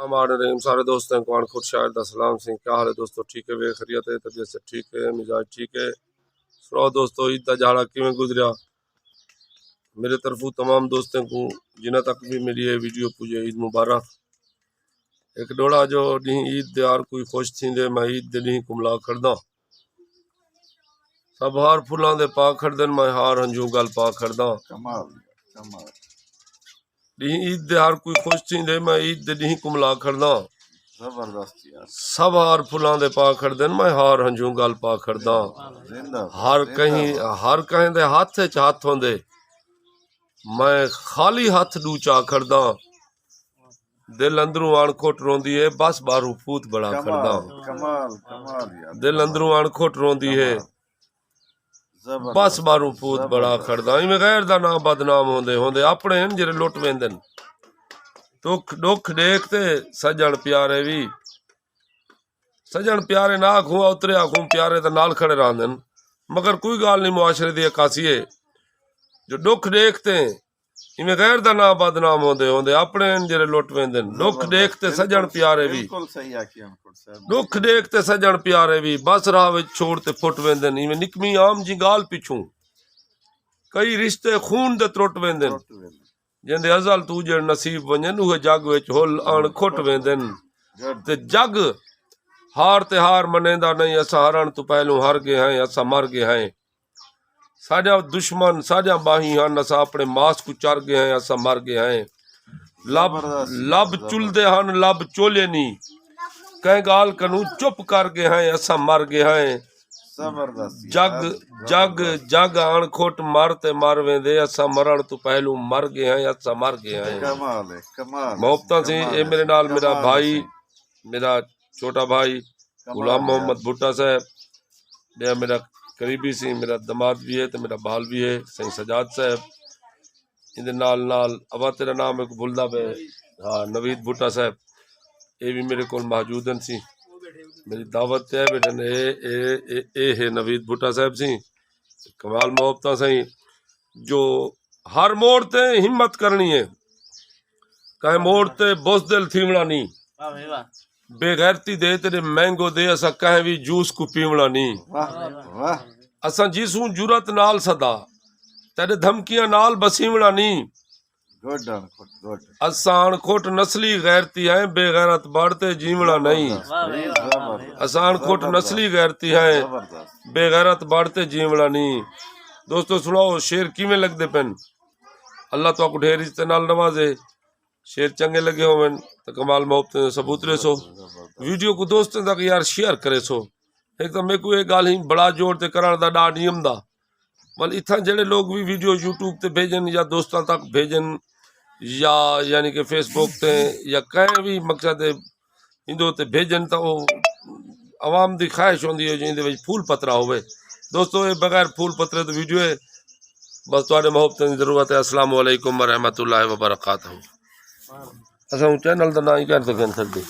रहीम सारे दोस्तों को खुद शायर दा सलाम सिंह। क्या हाल है दोस्तों? ठीक है, वे खैरियत है, तबीयत से ठीक है, मिजाज ठीक है। सुनाओ दोस्तों, ईद का झाड़ा किवें गुजरिया? मेरे तरफों तमाम दोस्तों को जिन्हें तक भी मेरी ये वीडियो पुजे ईद मुबारक। एक डोड़ा जो डी ईद दे हर कोई खुश थींदे, मैं ईद दे डी कुमला खड़दा। सब हार फुलां दे पा खड़दन, मैं हार हंजू गल पा खड़दा। डी ईद दे हर कोई खुश थींदे, मैं ईद दे डी कुमला खड़दा। सब हार फुलां दे पा खड़दन, मैं हार हंजू गल पा खड़दा। हर कहीं दे हाथ च हाथ होंदे, मैं खाली हाथ डूचा खड़दा। दिल अंदरों अणखोट रोंदी है, बस बारू फूत बड़ा खड़दा। दिल अंदरों अणखोट रोंदी है, बस बारू फूत बड़ा खड़दा। इवें गैर दा ना बदनाम होंदे होंदे अपने हैं जेरे लुट वेंदन। दुख देखते सजन प्यारे भी, सजन प्यारे ना आखूं उतरे आखूं प्यारे तो नाल खड़े रहंदन। मगर कोई गाल नहीं मुआशरे दी अकासी है जो दुख देखते इवें गैर दा ना बदनाम होंदे होंदे अपने जेरे लुट वेंदन। दुख देखते सजन प्यारे भी, दुख देखते सजन प्यारे भी, बस राह विच छोड़ते फुट वेंदन। इवें निकमी आम जी गाल पिछू कई रिश्ते खून दे त्रुट वेंदन। जिंदे अजल तू जड़ नसीब वंजन उहे जग विच हुल अण खुट वेंदन। ते जग हार ते हार मनेंदा नहीं, असा हरण तो पहलू हार गए हैं, असा मर गए हैं। साजा दुश्मन साजा बाही हन, असा अपने मास को चर गए हैं, असा मर गए हैं। लब चुलदे हन लब चोले नी, कह गाल कनू चुप कर गए हैं, असा मर गए हैं। जग जग जग अणखोट मरते मर वेंदे, असा मरण तो पहलू मर गए हैं, असा मर गए हैं। मोहब्बत से ये मेरे नाल मेरा भाई, मेरा छोटा भाई गुलाम मोहम्मद भुट्टा साहब, यह मेरा करीबी सी मेरा दमाद भी है तो मेरा बाल भी है सही सजाद साहब। इहदे नाल नाल अबा तेरा नाम एक भुलदा पे, हाँ नवीद भुट्टा साहब, ये भी मेरे को मौजूद हैं सी। मेरी दावत है बेटे ने ए है नवीद भुट्टा साहब सी। कमाल मोहब्बत सही जो हर मोड़ ते हिम्मत करनी है, कहे मोड़ ते बुज़दिल थीवना नहीं। बेगैरती दे तेरे मैंगो दे, असा कहे भी जूस को पीवना नहीं। असा जिसू जुरत नाल सदा तेरे धमकियां नाल बसीवना नहीं। असा अणखोट नस्ली गैरती है, बेगैरत बढ़ते जीवना नहीं। असा अणखोट नस्ली गैरती है, बेगैरत बढ़ते जीवना नहीं। दोस्तों सुनाओ शेर किवें लगदे पेन? अल्लाह तो आपको ढेर इज्जत नाल नवाजे। शेर चंगे लगे हो तो कमाल मोहब्बत सबूतरे सो वीडियो को दोस्तों तक यार शेयर करे सो। एक तो मेरे को एक गाल ही बड़ा जोर ते करण दा डा नियम दा, मतलब इतना जेड़े लोग भी वीडियो यूट्यूब ते भेजन या दोस्तों तक भेजन या यानी कि फेसबुक ते या कहीं भी मकसद इंदो ते भेजन तो आवाम की ख्वाहिश होंदी है जिंदे विच फूल पतरा होवे। दोस्तों ये बगैर फूल पतरे तो वीडियो है, बस तुहाडे मोहब्बत की जरूरत है। अस्सलाम वालेकुम व रहमतुल्लाहि व बरकातहू। असा चैनल का ना ही कर सकते।